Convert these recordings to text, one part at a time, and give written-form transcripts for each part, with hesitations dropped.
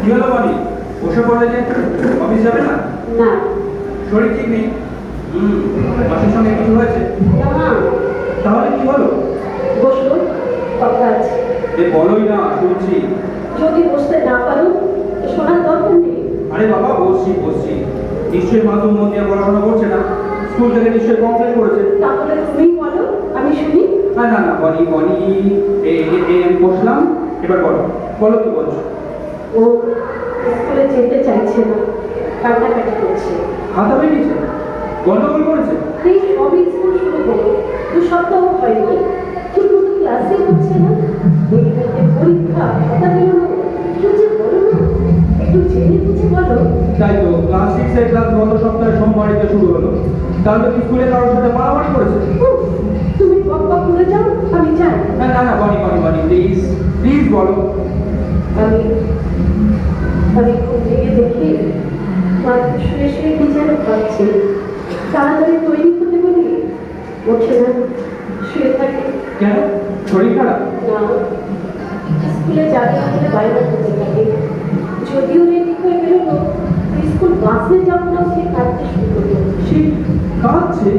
কি হলো বাড়ি বসে পড়লে যে অফিস যাবে না? না শরীর ঠিক নেই? মাসির সঙ্গে কিছু হয়েছে? না তাহলে কি হলো? বসো, কথা আছে। এ বলোই না, শুনছি। যদি বসতে না পারো শোনার দরকার নেই। আরে বাবা, বসছি বসছি। নিশ্চয়ই মা তো মন দিয়ে পড়াশোনা করছে না, স্কুল থেকে নিশ্চয়ই কমপ্লেন করেছে। তাহলে তুমি বলো, আমি শুনি। না না না, বনি বনি আমি বসলাম। এবার বলো, বলো কি বলছো? ও স্কুলে যেতে চাইছে না, কান্নাকাটি করছে। খাতা বেরিয়েছে? গন্ডগোল করেছে? এই সবই স্কুল শুরু হলো, 2 সপ্তাহ হয়নি, ঠিক মতো ক্লাসে হচ্ছে না। এই পরীক্ষা খাতা বেরোনো, কেউ যে বলো না, একটু জেনে বুঝে বলো। তাই তো, ক্লাস 6 এর ক্লাস গত সপ্তাহে সোমবারে শুরু হলো। তাহলে কি স্কুলে কারোর সাথে মারামারি করেছে? উফ, তুমি বকবা করে যাও, আমি যাই। না না না, বনি বনি বনি, প্লিজ প্লিজ বলো। আমি ঘুম থেকে দেখি মা শুয়ে শুয়ে কি যেন ভাবছে। তাড়াতাড়ি তৈরি হতে বলি, ওঠে না, শুয়ে থাকে। কেন, শরীর খারাপ? না, স্কুলে যাবে বলে বাইরে হতে থাকে। যদিও রেডি হয়ে বেরোলো, স্কুল বাসে যাবো না, সে কাঁদতে শুরু করলো। সে কাঁদছে?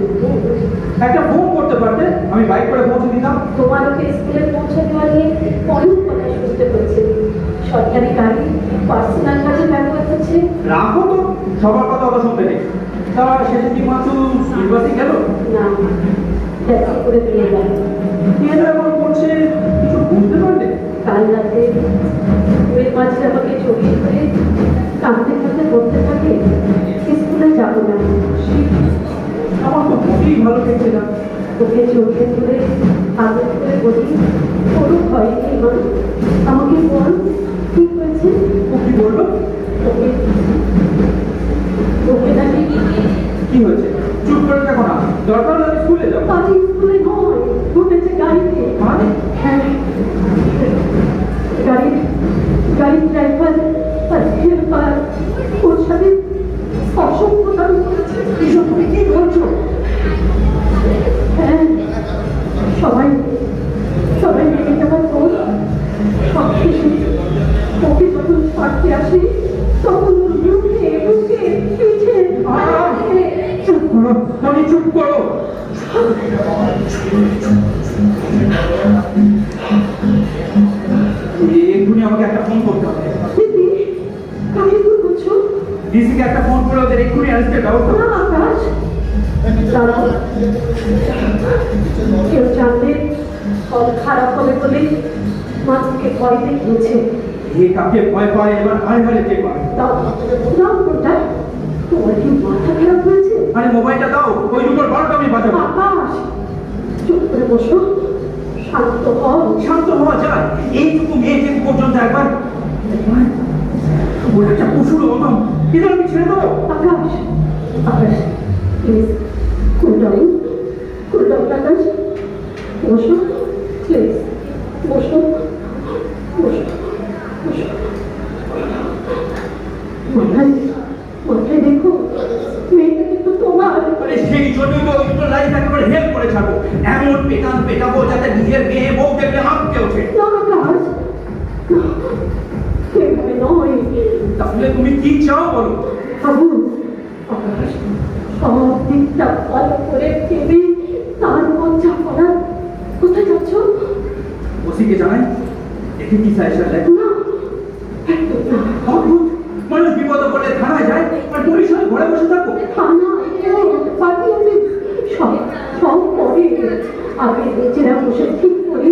একটা ফোন করতে পারতে, আমি বাইক করে পৌঁছে দিতাম। তোমার ওকে স্কুলে পৌঁছে দেওয়া নিয়ে অনেক কথা শুনতে হচ্ছে। সরকারি গাড়ি পার্সোনাল কাজে ব্যবহার হচ্ছে। রাখো তো, সবার কথা অত শুনতে নেই। তা শেষে কি মাত্র নির্বাচী গেল? না, ট্যাক্সি করে দিয়ে গেল। কেন এমন করছে কিছু বুঝতে পারলে? কাল রাতে ওই মাঝে আমাকে জড়িয়ে ধরে কাঁদতে কাঁদতে বলতে থাকে, স্কুলে যাবো না। আমার তো মোটেই ভালো লাগছে না। ওকে জড়িয়ে ধরে আদর করে বলি, কোনো ভয় নেই মা, আমাকে বল কি হয়েছে। ও কি বললো? ওকে ওকে নাকি কি হয়েছে? চুপ করে থাকো না, দরকার হলে আমি স্কুলে যাবো। আজ স্কুলে নয়, ঘটেছে গাড়িতে। মানে? হ্যাঁ, গাড়ির ড্রাইভার আর হেল্পার ওর সাথে অসভ্যতামি করেছে। এসব তুমি কি বলছো? হ্যাঁ, সবাই মেনে যাওয়ার পর সব শেষে ওকে যখন ছাড়তে আসি, তখন ওর মুখে মুখে পিছে চুপ করো, আমি চুপ করো। এক্ষুনি আমাকে একটা ফোন করতে হবে। দিদি, কাকে ফোন করছো? ডিসিকে একটা ফোন করে ওদের এক্ষুনি অ্যারেস্টের ব্যবস্থা করো। না আকাশ, দাঁড়াও। কেউ জানলে ফল খারাপ হবে বলে মাকে ভয় দেখিয়েছে। এ কাকে ভয় পায়, এবার হায় হারে কে পায়। দাও দাও ফোনটা। তোমার কি মাথা খারাপ হয়েছে? আরে মোবাইলটা দাও, ওই দুটোর 12টা আমি বাজাবো। আকাশ, চুপ করে বসো, শান্ত হও। শান্ত হওয়া যায়? এইটুকু মেয়েকে পর্যন্ত একবার ওর একটা পশুর অনম, এদের আমি ছেড়ে দেবো? আকাশ, আকাশ, প্লিজ কুল ডাউন, আকাশ। বসো প্লিজ, বসো বসো বসো। মাথায় দেখো, মেয়েটা কিন্তু তোমার। মানে সেই জন্যই তো ওই দুটো লাইফ একেবারে হেল্প করে ছাড়বো। এমন পেটাবো যাতে নিজের মেয়ে বউ দেখলে হাঁপতে ওঠে। না আকাশ, এভাবে নয়। তাহলে তুমি কি চাও বলো? বাবু, আকাশ সব দিকটা ভালো করে ভেবে তারপর যা করার। কোথায় যাচ্ছ? ওসিকে জানাই, দেখি কি সাইসা দেয়। না, একদম না। অদ্ভুত, মানুষ বিপদ পড়লে থানায় যায় আর পুলিশ হয়ে ঘরে বসে থাকবো। থানা, কোর্ট, পার্টি অফিস, সব পরে। আগে নিজেরা বসে ঠিক করি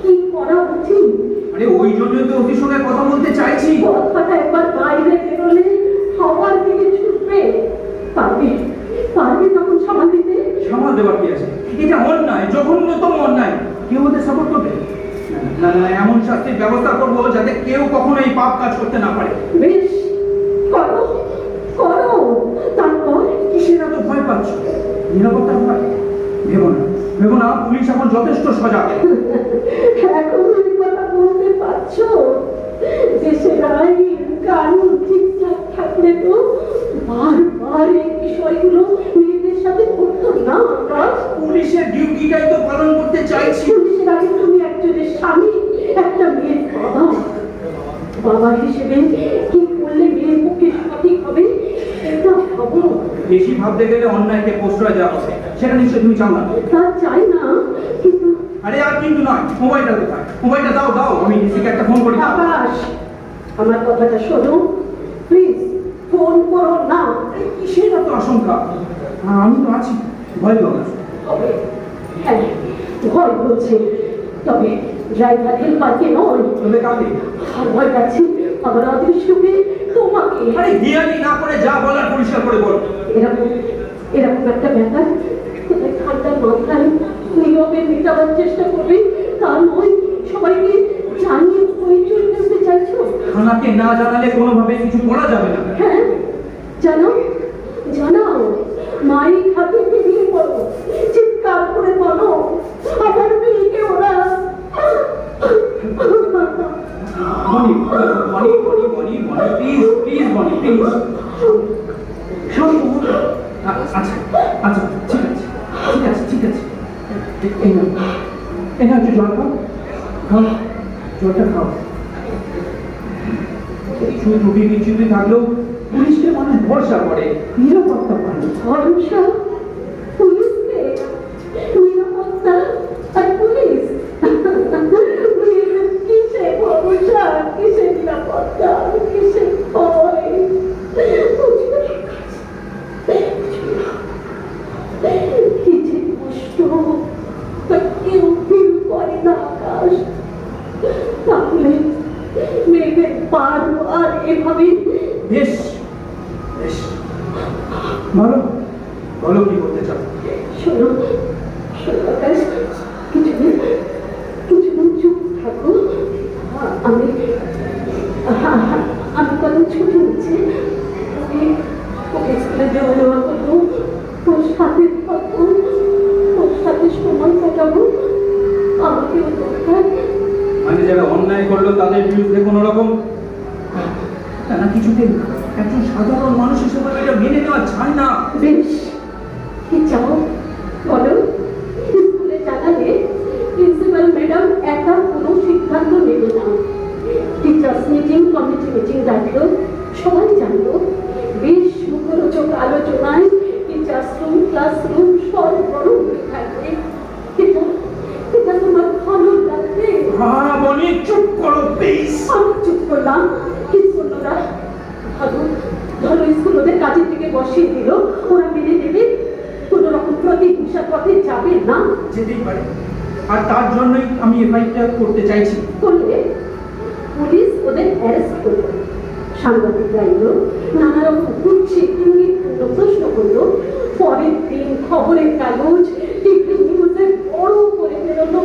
কি করা উচিত। আরে ওই জন্যই তো ওসির সঙ্গে কথা বলতে চাইছি। কথাটা একবার বাইরে বেরোলে সবার দিকে ছুটবে। পারবে তখন সামাল দিতে। সামাল দেওয়ার কি আছে? এটা অন্যায়, জঘন্যতম অন্যায়। কেউ ওদের সাপোর্ট করবে না? না, এমন শাস্তির ব্যবস্থা করবো যাতে কেউ কখনো এই পাপ কাজ করতে না পারে। বেশ, করো করো। তারপর কিসের এত ভয় পাচ্ছ? নিরাপত্তার ভয়? ভেবো না, পুলিশ এখন যথেষ্ট সজাগ। এখন এই কথা বলতে পারছো? দেশের আইন কানুন ঠিকঠাক থাকলে তো বারবার এই বিষয়গুলো মেয়েদের সাথে করতো না। আকাশ, পুলিশের ডিউটিটাই তো পালন করতে চাইছি। পুলিশের আগে তুমি একজনের স্বামী, একটা মেয়ের বাবা। বাবা হিসেবে কি করলে মেয়ের পক্ষে সঠিক হবে এটা ভাবো। বেশি ভাবতে গেলে অন্যায়কে প্রশ্রয় দেওয়া হবে, সেটা নিশ্চয়ই তুমি চাও না। তা চাই না, কিন্তু আরে আর কিন্তু নয়, মোবাইলটা কোথায়? মোবাইলটা দাও দাও, আমি ডিসিকে একটা ফোন করি। আকাশ, আমার কথাটা শোনো প্লিজ, ফোন করো না। কিসের এত আশঙ্কা? আমি তো আছি, ভয় পাবো না। তবে হ্যাঁ, ভয় হচ্ছে, তবে ড্রাইভার হেল্পারকে নয়। তবে কাকে? আর ভয় পাচ্ছি আমার অদৃশ্যকে, তোমাকে। আরে গিয়ানি না করে যা বলার পরিষ্কার করে বলো। এরকম এরকম একটা ব্যাপার কোথায় ঠান্ডার মাথায় নীরবে মেটাবার চেষ্টা করবে, তা নয় সবাইকে জানিয়ে পরিচয় করতে চাইছো। থানাকে না জানালে কোনোভাবে কিছু করা যাবে না। হ্যাঁ, জানো, জানাও, মায়ের হাতে বেরিয়ে পড়ো, চিৎকার করে বলো আমার মেয়েকে ওরা। বনি বনি বনি বনি বনি প্লিজ প্লিজ বনি প্লিজ। আচ্ছা আচ্ছা, ঠিক আছে ঠিক আছে ঠিক আছে, এই না এই না, একটু জল খাও, খাও জলটা খাও। কিছু ত্রুটি বিচ্যুতি থাকলেও পুলিশকে মানুষ ভরসা করে, নিরাপত্তা পায়। ভরসা পুলিশকে, নিরাপত্তা আর পুলিশ, কিসে ভরসা, কিসে নিরাপত্তা, কিসে ভয়, কি যে কষ্ট তা কেউ ফিল করে না আকাশ। তাহলে মেয়েদের বারবার এভাবে। বেশ বেশ, বলো বলো কি করতে চাও? শোনো, শোনো আকাশ, কিছুদিন চুপ থাকো। আমি কত ছুটি নিচ্ছি, ওকে স্কুলে যাওয়া যাওয়া করবো, ওর সাথে থাকবো, ওর সাথে সময় কাটাবো। আমাকেও দরকার। মানে যারা অন্যায় করলো তাদের বিরুদ্ধে কোনো রকম না, কিছুতেই না। একজন সাধারণ মানুষ হিসেবে এটা মেনে নেওয়া যায় না। বেশ, কি চাও বলো? স্কুলে জানালে প্রিন্সিপাল ম্যাডাম একা কোনো সিদ্ধান্ত নেবে না। টিচার্স মিটিং, কমিটি মিটিং ডাকলো, সবাই জানলো। বেশ মুখরোচক আলোচনায় টিচার্স রুম, ক্লাসরুম সব গরম হয়ে থাকবে। এটা এটা তোমার ভালো লাগবে? হ্যাঁ বনি, চুপ করো প্লিজ। আমি চুপ করলাম, কি করলো না? ধরো ধরো স্কুল ওদের কাজের থেকে বসিয়ে দিল, ওরা মেনে নেবে? কোনো রকম প্রতিহিংসার পথে যাবে না। যেতেই পারে, আর তার জন্যই আমি এফআইআরটা করতে চাইছি। করলে পুলিশ ওদের অ্যারেস্ট করলো, সাংবাদিকরা এলো, নানা রকম কুচ্ছি ইঙ্গিতপূর্ণ প্রশ্ন করলো। পরের দিন খবরের কাগজ, টিভি নিউজে বড় করে বেরোলো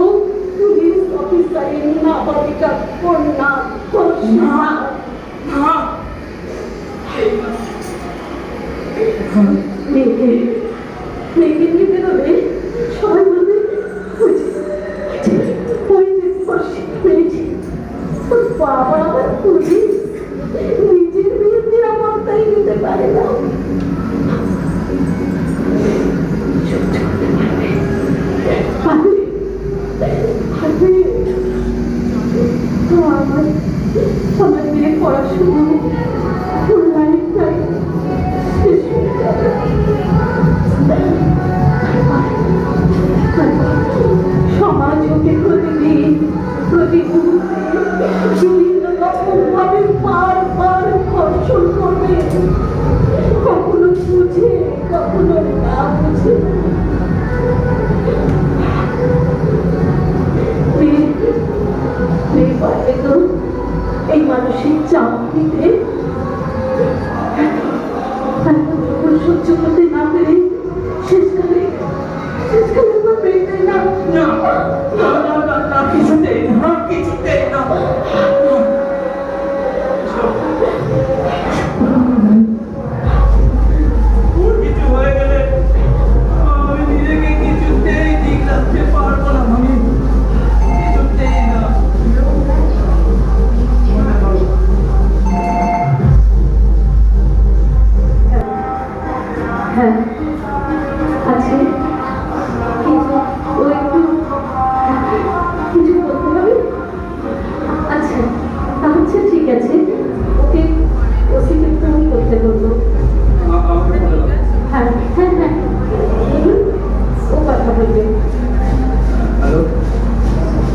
পুলিশ অফিসারের নাবালিকা কন্যা ধর্ষণা। না মেয়েকে নিয়ে বেরোলে সবাই বলবে ওই যে ধর্ষিত মেয়েটি, ওর বাবা আবার পুলিশ, নিজের মেয়ের নিরাপত্তাই দিতে পারে না। আমার মেয়ে পড়াশোনা লাইফটাই শেষ হয়ে যাবে। সমাজ ওকে প্রতিদিন প্রতি মুহূর্তে বিভিন্ন রকম ভাবে বারবার ধর্ষণ করবে, কখনো বুঝে কখনো না বুঝে। মেয়ে পারবে তো এই মানসিক চাপ দিতে? যখন সহ্য করতে না পেরে শেষকালে আমার মেয়েটাই না। কিছুতেই না, কিছুতেই না। কিছু হয়ে গেলে আমি নিজেকে কিছুতেই ঠিক রাখতে পারবো না। আমি কিছুতেই না। মনে করো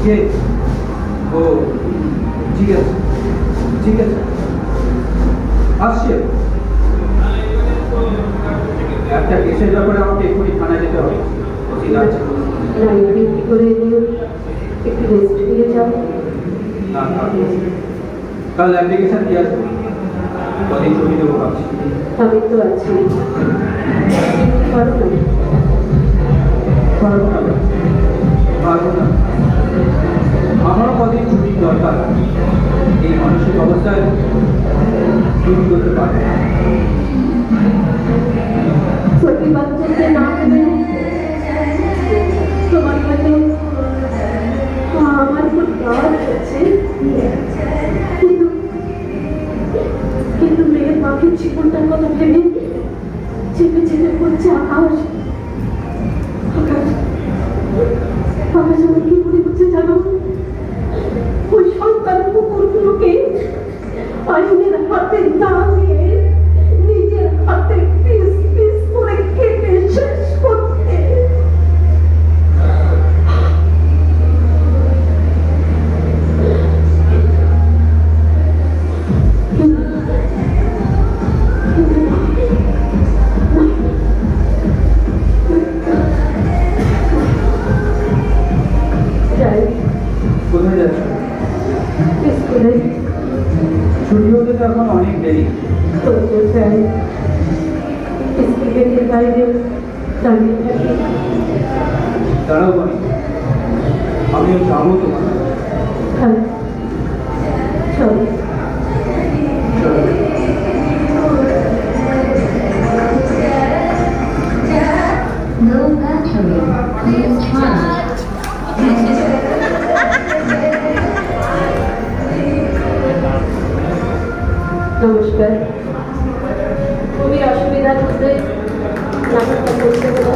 কে? ও ঠিক আছে, ঠিক আছে, আসছে। একটা কেসের ব্যাপারে আমাকে এক্ষুনি থানায় যেতে হবে। ঠিক আছে। রাইট ডিউটি করে এলে একটু রেস্ট নিয়ে যাও। না থাক। কাল অ্যাপ্লিকেশন দিয়ে আসবো, কদিন ছুটি দেবো ভাবছি। আমি তো আছি, পারো না? পারবো না, পারবো না। আমারও কদিন ছুটির দরকার। এই মানসিক অবস্থায় ছুটি করতে পারবো না। প্রতিবাদ করতে না পেরে তোমার হয়তো আমার খুব রাগ হচ্ছে, কিন্তু কিন্তু মেয়ের বাকি জীবনটার কথা ভেবে চেপে চেপে পড়ছে আকাশ। আকাশ আকাশ আমার কি মনে হচ্ছে জানো? ওই সন্তান কুকুরগুলোকে আইনের হাতে না দিয়ে নিজের হাতে পিস পিস করে কেটে শেষ করতে। যাই কোথায় যাচ্ছ? স্কুলে ছুটি হতে তো এখন অনেক দেরি। তো যাই, স্কুলের বাইরে দাঁড়িয়ে থাকি। দাঁড়াও বলি, আমিও যাবো তোমার। হ্যাঁ চলো। চলো। No battery. Please charge. নমস্কার। খুবই অসুবিধার মধ্যে নাটকটা করতে হলো।